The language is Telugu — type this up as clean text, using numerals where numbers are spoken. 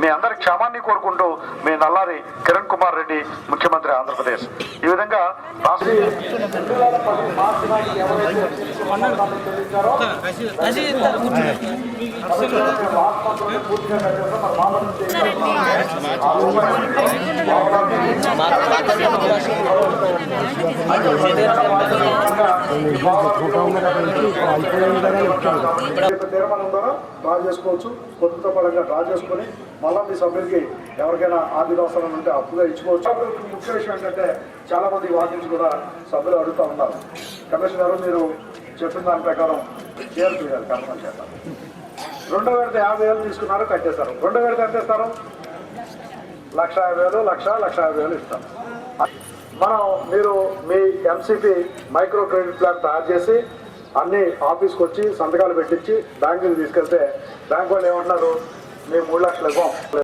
మీ అందరి క్షేమాన్ని కోరుకుంటూ మీ నల్లారి కిరణ్ కుమార్ రెడ్డి, ముఖ్యమంత్రి ఆంధ్రప్రదేశ్. ఈ విధంగా తీర్మానం ద్వారా డ్రా చేసుకోవచ్చు. కొత్త పరంగా డ్రా చేసుకుని మళ్ళీ మీ సభ్యులకి ఎవరికైనా ఆర్థిక అవసరం ఉంటే అప్పుగా ఇచ్చుకోవచ్చు. ముఖ్య విషయం ఏంటంటే చాలా మంది వాటి నుంచి కూడా సభ్యులు అడుగుతూ ఉంటారు, కమిషనర్ గారు మీరు చెప్పిన దాని ప్రకారం చేయాలి చేయాలి కన్ఫర్మ్ చేస్తారు. 2 విడత 50,000 తీసుకున్నారు, కట్టేస్తారు. 2 విడత ఎంత ఇస్తారు? 1,50,000, 1,50,000 ఇస్తారు. మీరు మీ ఎంసీపీ మైక్రో క్రెడిట్ ప్లాన్ తయారు చేసి అన్ని ఆఫీస్కి వచ్చి సంతకాలు పెట్టించి బ్యాంకుకి తీసుకెళ్తే బ్యాంక్ వాళ్ళు ఏమంటున్నారు, మేము 3 లక్షలు ఇవ్వం.